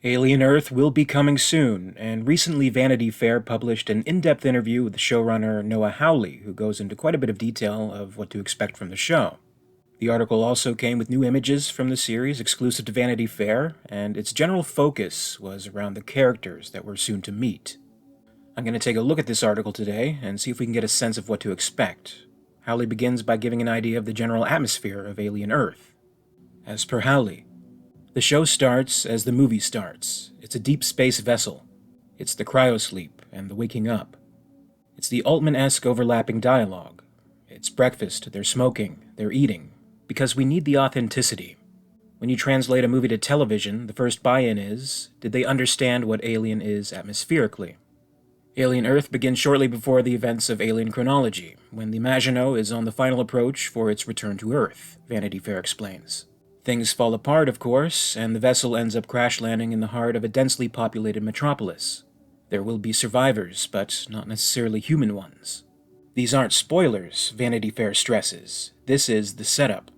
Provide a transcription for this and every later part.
Alien Earth will be coming soon, and recently Vanity Fair published an in-depth interview with showrunner Noah Hawley, who goes into quite a bit of detail of what to expect from the show. The article also came with new images from the series exclusive to Vanity Fair, and its general focus was around the characters that we're soon to meet. I'm going to take a look at this article today and see if we can get a sense of what to expect. Hawley begins by giving an idea of the general atmosphere of Alien Earth. As per Hawley, the show starts as the movie starts. It's a deep space vessel. It's the cryosleep and the waking up. It's the Altman-esque overlapping dialogue. It's breakfast, they're smoking, they're eating, because we need the authenticity. When you translate a movie to television, the first buy-in is, did they understand what Alien is atmospherically? Alien Earth begins shortly before the events of Alien Chronology, when the Maginot is on the final approach for its return to Earth, Vanity Fair explains. Things fall apart, of course, and the vessel ends up crash-landing in the heart of a densely populated metropolis. There will be survivors, but not necessarily human ones. These aren't spoilers, Vanity Fair stresses. This is the setup.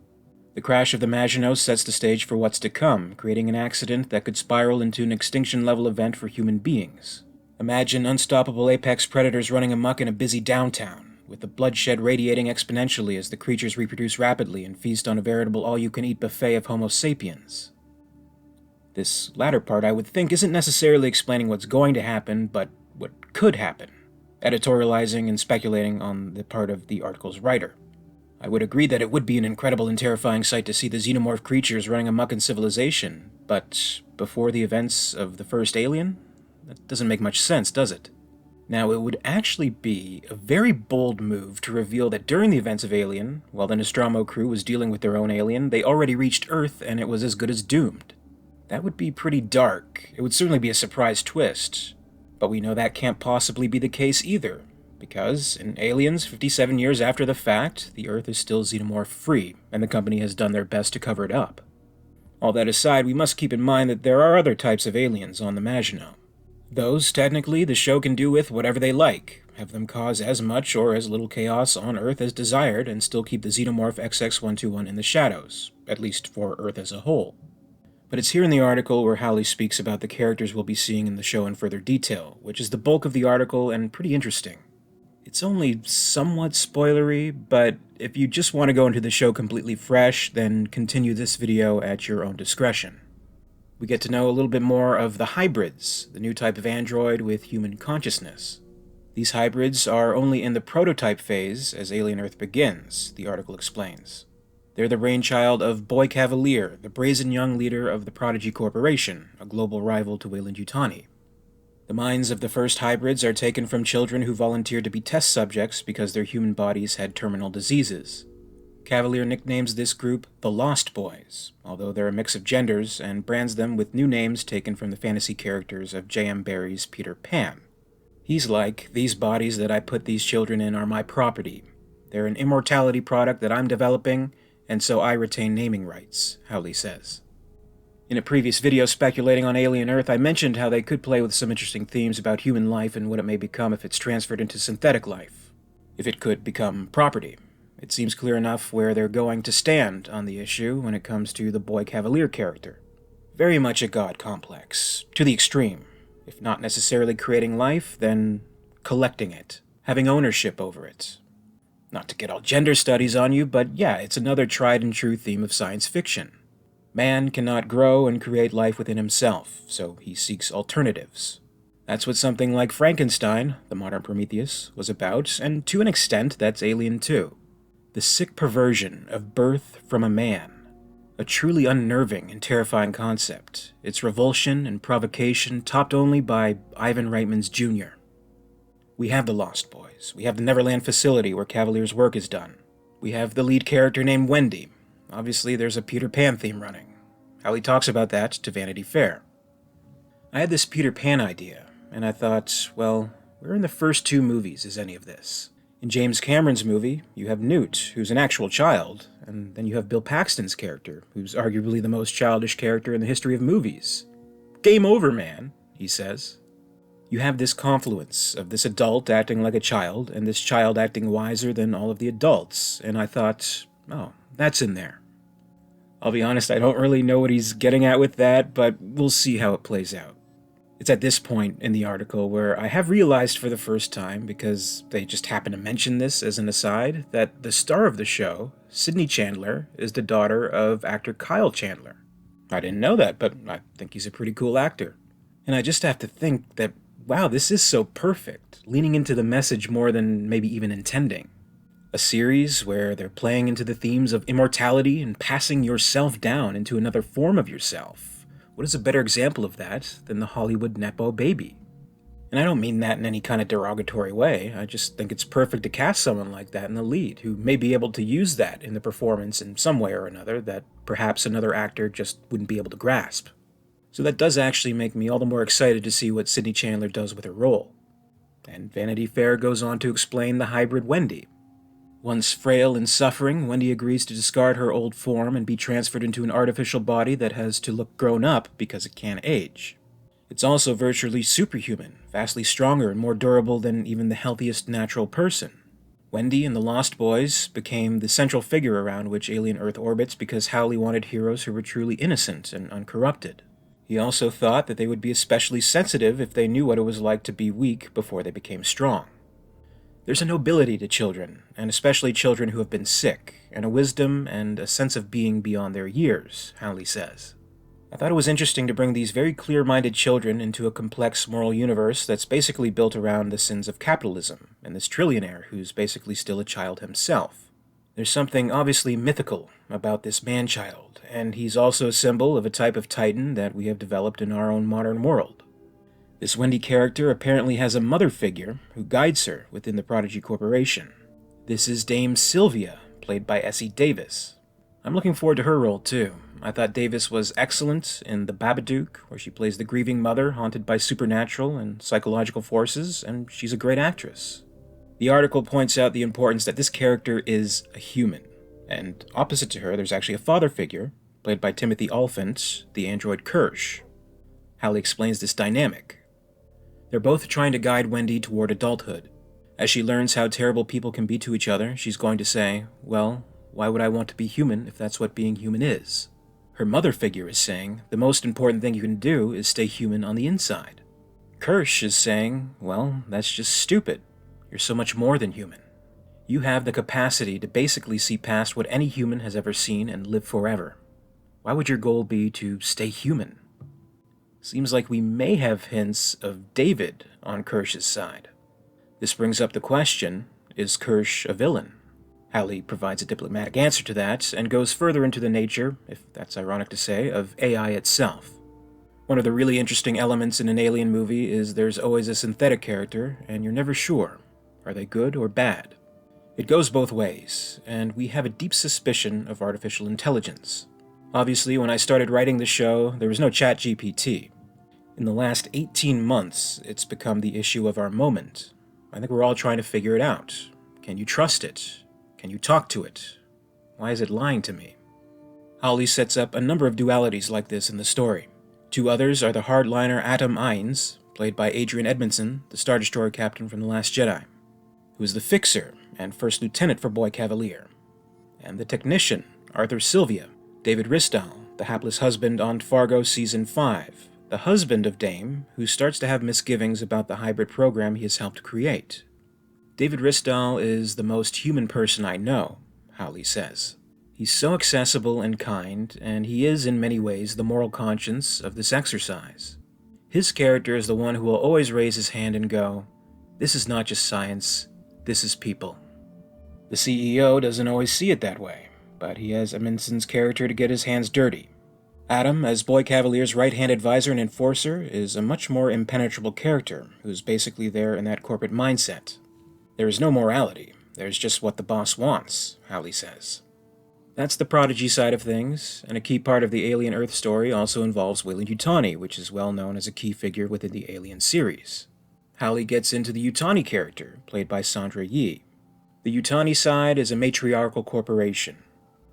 The crash of the Maginot sets the stage for what's to come, creating an accident that could spiral into an extinction-level event for human beings. Imagine unstoppable apex predators running amok in a busy downtown, with the bloodshed radiating exponentially as the creatures reproduce rapidly and feast on a veritable all-you-can-eat buffet of Homo sapiens. This latter part, I would think, isn't necessarily explaining what's going to happen, but what could happen, editorializing and speculating on the part of the article's writer. I would agree that it would be an incredible and terrifying sight to see the xenomorph creatures running amok in civilization, but before the events of the first Alien? That doesn't make much sense, does it? Now, it would actually be a very bold move to reveal that during the events of Alien, while the Nostromo crew was dealing with their own alien, they already reached Earth and it was as good as doomed. That would be pretty dark. It would certainly be a surprise twist. But we know that can't possibly be the case either, because in Aliens, 57 years after the fact, the Earth is still xenomorph-free, and the company has done their best to cover it up. All that aside, we must keep in mind that there are other types of aliens on the Maginot. Those, technically, the show can do with whatever they like, have them cause as much or as little chaos on Earth as desired, and still keep the xenomorph XX-121 in the shadows, at least for Earth as a whole. But it's here in the article where Hawley speaks about the characters we'll be seeing in the show in further detail, which is the bulk of the article and pretty interesting. It's only somewhat spoilery, but if you just want to go into the show completely fresh, then continue this video at your own discretion. We get to know a little bit more of the hybrids, the new type of android with human consciousness. These hybrids are only in the prototype phase as Alien Earth begins, the article explains. They're the brainchild of Boy Cavalier, the brazen young leader of the Prodigy Corporation, a global rival to Weyland-Yutani. The minds of the first hybrids are taken from children who volunteered to be test subjects because their human bodies had terminal diseases. Cavalier nicknames this group the Lost Boys, although they're a mix of genders, and brands them with new names taken from the fantasy characters of J.M. Barrie's Peter Pan. He's like, these bodies that I put these children in are my property. They're an immortality product that I'm developing, and so I retain naming rights, Hawley says. In a previous video speculating on Alien Earth, I mentioned how they could play with some interesting themes about human life and what it may become if it's transferred into synthetic life, if it could become property. It seems clear enough where they're going to stand on the issue when it comes to the Boy Cavalier character. Very much a god complex, to the extreme. If not necessarily creating life, then collecting it, having ownership over it. Not to get all gender studies on you, but yeah, it's another tried and true theme of science fiction. Man cannot grow and create life within himself, so he seeks alternatives. That's what something like Frankenstein, the modern Prometheus, was about, and to an extent, that's Alien too. The sick perversion of birth from a man. A truly unnerving and terrifying concept, its revulsion and provocation topped only by Ivan Reitman's Jr. We have the Lost Boys. We have the Neverland facility where Cavalier's work is done. We have the lead character named Wendy. Obviously, there's a Peter Pan theme running. Hawley talks about that to Vanity Fair. I had this Peter Pan idea, and I thought, well, where in the first two movies is any of this? In James Cameron's movie, you have Newt, who's an actual child, and then you have Bill Paxton's character, who's arguably the most childish character in the history of movies. Game over, man, he says. You have this confluence of this adult acting like a child, and this child acting wiser than all of the adults, and I thought, oh, that's in there. I'll be honest, I don't really know what he's getting at with that, but we'll see how it plays out. It's at this point in the article where I have realized for the first time, because they just happen to mention this as an aside, that the star of the show, Sydney Chandler, is the daughter of actor Kyle Chandler. I didn't know that, but I think he's a pretty cool actor. And I just have to think that, wow, this is so perfect, leaning into the message more than maybe even intending. A series where they're playing into the themes of immortality and passing yourself down into another form of yourself. What is a better example of that than the Hollywood Nepo baby? And I don't mean that in any kind of derogatory way. I just think it's perfect to cast someone like that in the lead, who may be able to use that in the performance in some way or another that perhaps another actor just wouldn't be able to grasp. So that does actually make me all the more excited to see what Sydney Chandler does with her role. And Vanity Fair goes on to explain the hybrid Wendy. Once frail and suffering, Wendy agrees to discard her old form and be transferred into an artificial body that has to look grown up because it can't age. It's also virtually superhuman, vastly stronger and more durable than even the healthiest natural person. Wendy and the Lost Boys became the central figure around which Alien Earth orbits because Hawley wanted heroes who were truly innocent and uncorrupted. He also thought that they would be especially sensitive if they knew what it was like to be weak before they became strong. There's a nobility to children, and especially children who have been sick, and a wisdom and a sense of being beyond their years, Hawley says. I thought it was interesting to bring these very clear-minded children into a complex moral universe that's basically built around the sins of capitalism, and this trillionaire who's basically still a child himself. There's something obviously mythical about this man-child, and he's also a symbol of a type of titan that we have developed in our own modern world. This Wendy character apparently has a mother figure who guides her within the Prodigy Corporation. This is Dame Sylvia, played by Essie Davis. I'm looking forward to her role too. I thought Davis was excellent in The Babadook, where she plays the grieving mother haunted by supernatural and psychological forces, and she's a great actress. The article points out the importance that this character is a human, and opposite to her there's actually a father figure, played by Timothy Olyphant, the android Kirsch. Hawley explains this dynamic. They're both trying to guide Wendy toward adulthood. As she learns how terrible people can be to each other, she's going to say, well, why would I want to be human if that's what being human is? Her mother figure is saying, the most important thing you can do is stay human on the inside. Kirsch is saying, well, that's just stupid. You're so much more than human. You have the capacity to basically see past what any human has ever seen and live forever. Why would your goal be to stay human? Seems like we may have hints of David on Kirsch's side. This brings up the question, is Kirsch a villain? Hawley provides a diplomatic answer to that, and goes further into the nature, if that's ironic to say, of AI itself. One of the really interesting elements in an alien movie is there's always a synthetic character, and you're never sure. Are they good or bad? It goes both ways, and we have a deep suspicion of artificial intelligence. Obviously, when I started writing the show, there was no ChatGPT. In the last 18 months, it's become the issue of our moment. I think we're all trying to figure it out. Can you trust it? Can you talk to it? Why is it lying to me? Hawley sets up a number of dualities like this in the story. Two others are the hardliner Atom Ainz, played by Adrian Edmondson, the Star Destroyer captain from The Last Jedi, who is the fixer and first lieutenant for Boy Cavalier, and the technician, Arthur Sylvia, David Ristall, the hapless husband on Fargo Season 5, the husband of Dame, who starts to have misgivings about the hybrid program he has helped create. David Ristall is the most human person I know, Hawley says. He's so accessible and kind, and he is in many ways the moral conscience of this exercise. His character is the one who will always raise his hand and go, this is not just science, this is people. The CEO doesn't always see it that way, but he has Edmondson's character to get his hands dirty. Adam, as Boy Cavalier's right-hand advisor and enforcer, is a much more impenetrable character, who's basically there in that corporate mindset. There is no morality, there's just what the boss wants, Hawley says. That's the Prodigy side of things, and a key part of the Alien Earth story also involves Weyland-Yutani, which is well known as a key figure within the Alien series. Hawley gets into the Yutani character, played by Sandra Yee. The Yutani side is a matriarchal corporation.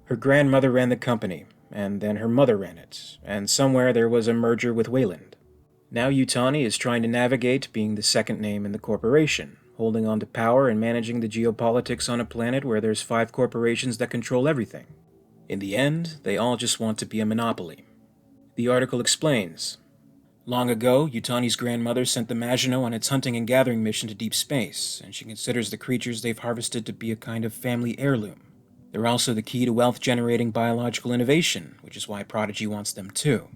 Her grandmother ran the company, and then her mother ran it, and somewhere there was a merger with Weyland. Now Yutani is trying to navigate being the second name in the corporation, holding on to power and managing the geopolitics on a planet where there's 5 corporations that control everything. In the end, they all just want to be a monopoly. The article explains, long ago, Yutani's grandmother sent the Maginot on its hunting and gathering mission to deep space, and she considers the creatures they've harvested to be a kind of family heirloom. They're also the key to wealth-generating biological innovation, which is why Prodigy wants them too.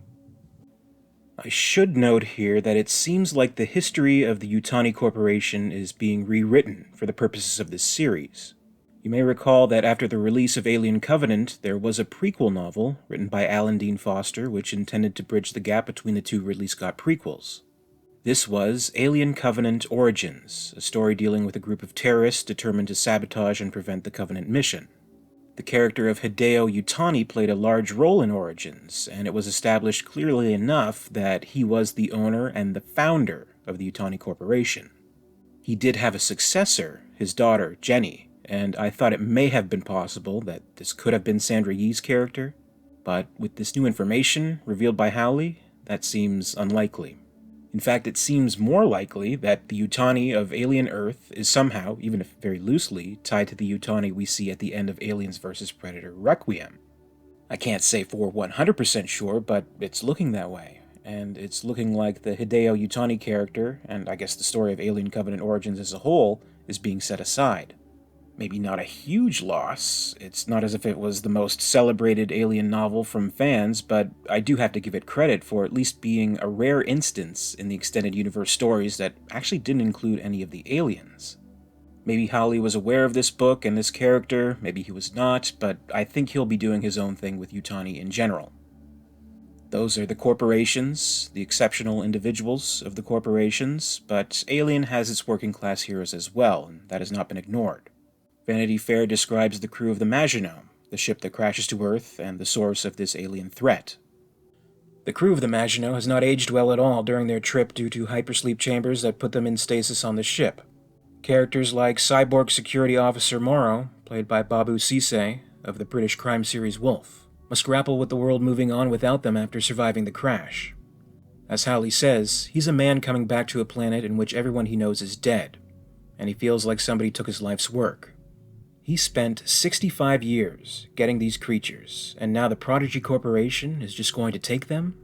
I should note here that it seems like the history of the Yutani Corporation is being rewritten for the purposes of this series. You may recall that after the release of Alien Covenant, there was a prequel novel written by Alan Dean Foster which intended to bridge the gap between the two Ridley Scott prequels. This was Alien Covenant Origins, a story dealing with a group of terrorists determined to sabotage and prevent the Covenant mission. The character of Hideo Yutani played a large role in Origins, and it was established clearly enough that he was the owner and the founder of the Yutani Corporation. He did have a successor, his daughter, Jenny, and I thought it may have been possible that this could have been Sandra Yee's character, but with this new information revealed by Hawley, that seems unlikely. In fact, it seems more likely that the Yutani of Alien Earth is somehow, even if very loosely, tied to the Yutani we see at the end of Aliens vs. Predator Requiem. I can't say for 100% sure, but it's looking that way, and it's looking like the Hideo Yutani character, and I guess the story of Alien Covenant Origins as a whole, is being set aside. Maybe not a huge loss. It's not as if it was the most celebrated Alien novel from fans, but I do have to give it credit for at least being a rare instance in the extended universe stories that actually didn't include any of the aliens. Maybe Hawley was aware of this book and this character, maybe he was not, but I think he'll be doing his own thing with Yutani in general. Those are the corporations, the exceptional individuals of the corporations, but Alien has its working class heroes as well, and that has not been ignored. Vanity Fair describes the crew of the Maginot, the ship that crashes to Earth and the source of this alien threat. The crew of the Maginot has not aged well at all during their trip due to hypersleep chambers that put them in stasis on the ship. Characters like cyborg security officer Morrow, played by Babu Cisse of the British crime series Wolf, must grapple with the world moving on without them after surviving the crash. As Hawley says, he's a man coming back to a planet in which everyone he knows is dead, and he feels like somebody took his life's work. He spent 65 years getting these creatures, and now the Prodigy Corporation is just going to take them?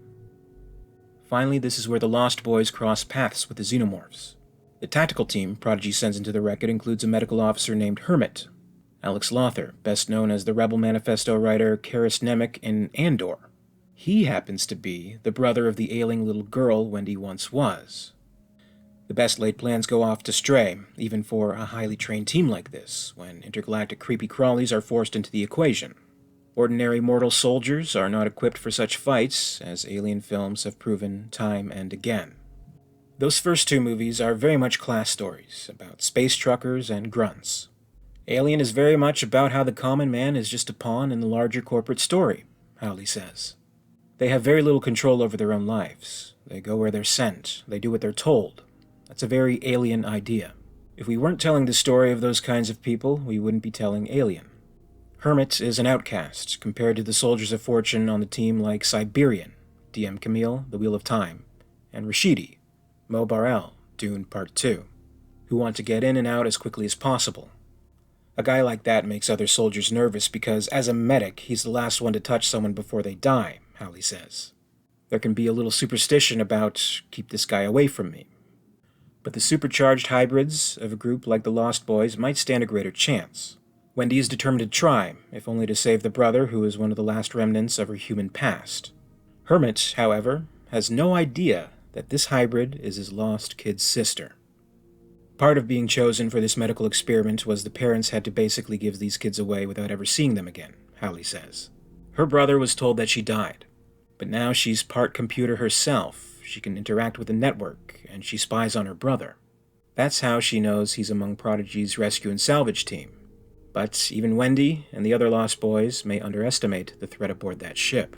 Finally, this is where the Lost Boys cross paths with the xenomorphs. The tactical team Prodigy sends into the Wreck-It includes a medical officer named Hermit, Alex Lothar, best known as the Rebel Manifesto writer Karis Nemec in Andor. He happens to be the brother of the ailing little girl Wendy once was. The best laid plans go off to stray, even for a highly trained team like this, when intergalactic creepy crawlies are forced into the equation. Ordinary mortal soldiers are not equipped for such fights, as Alien films have proven time and again. Those first two movies are very much class stories, about space truckers and grunts. Alien is very much about how the common man is just a pawn in the larger corporate story, Hawley says. They have very little control over their own lives. They go where they're sent. They do what they're told. That's a very Alien idea. If we weren't telling the story of those kinds of people, we wouldn't be telling Alien. Hermit is an outcast, compared to the soldiers of fortune on the team like Siberian, DM Camille, The Wheel of Time, and Rashidi, Mo Barel, Dune Part 2, who want to get in and out as quickly as possible. A guy like that makes other soldiers nervous because, as a medic, he's the last one to touch someone before they die, Hawley says. There can be a little superstition about, keep this guy away from me. But the supercharged hybrids of a group like the Lost Boys might stand a greater chance. Wendy is determined to try, if only to save the brother who is one of the last remnants of her human past. Hermit, however, has no idea that this hybrid is his lost kid's sister. Part of being chosen for this medical experiment was the parents had to basically give these kids away without ever seeing them again, Hawley says. Her brother was told that she died, but now she's part computer herself. She can interact with the network, and she spies on her brother. That's how she knows he's among Prodigy's rescue and salvage team. But even Wendy and the other Lost Boys may underestimate the threat aboard that ship.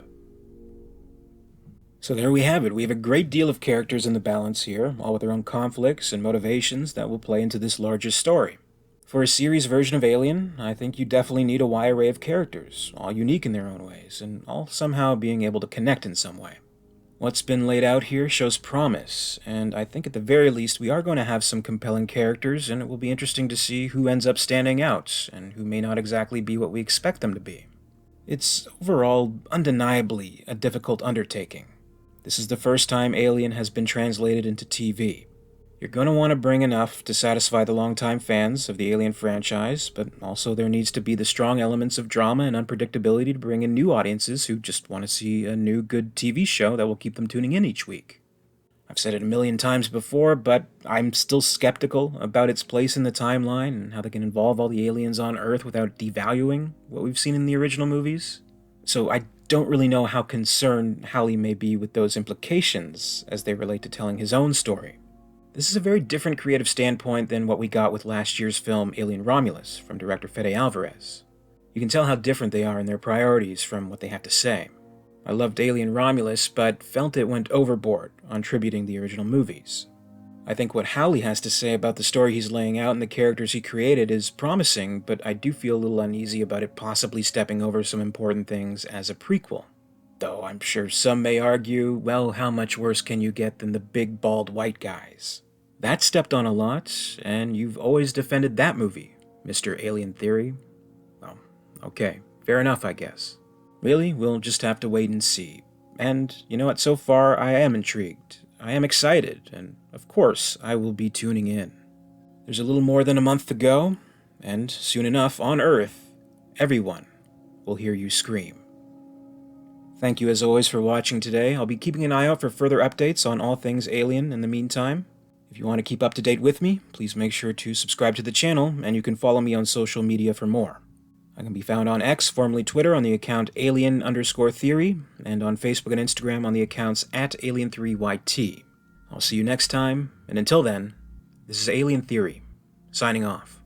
So there we have it. We have a great deal of characters in the balance here, all with their own conflicts and motivations that will play into this larger story. For a series version of Alien, I think you definitely need a wide array of characters, all unique in their own ways, and all somehow being able to connect in some way. What's been laid out here shows promise, and I think at the very least we are going to have some compelling characters, and it will be interesting to see who ends up standing out, and who may not exactly be what we expect them to be. It's overall undeniably a difficult undertaking. This is the first time Alien has been translated into TV. You're going to want to bring enough to satisfy the longtime fans of the Alien franchise, but also there needs to be the strong elements of drama and unpredictability to bring in new audiences who just want to see a new good TV show that will keep them tuning in each week. I've said it a million times before, but I'm still skeptical about its place in the timeline and how they can involve all the aliens on Earth without devaluing what we've seen in the original movies. So I don't really know how concerned Hawley may be with those implications as they relate to telling his own story. This is a very different creative standpoint than what we got with last year's film Alien Romulus from director Fede Alvarez. You can tell how different they are in their priorities from what they have to say. I loved Alien Romulus, but felt it went overboard on tributing the original movies. I think what Hawley has to say about the story he's laying out and the characters he created is promising, but I do feel a little uneasy about it possibly stepping over some important things as a prequel. Though I'm sure some may argue, well, how much worse can you get than the big bald white guys? That stepped on a lot, and you've always defended that movie, Mr. Alien Theory. Well, okay, fair enough, I guess. Really, we'll just have to wait and see. And you know what, so far I am intrigued. I am excited, and of course I will be tuning in. There's a little more than a month to go, and soon enough, on Earth, everyone will hear you scream. Thank you as always for watching today. I'll be keeping an eye out for further updates on all things Alien in the meantime. If you want to keep up to date with me, please make sure to subscribe to the channel, and you can follow me on social media for more. I can be found on X, formerly Twitter, on the account alien_theory, and on Facebook and Instagram on the accounts @alien3yt. I'll see you next time, and until then, this is Alien Theory, signing off.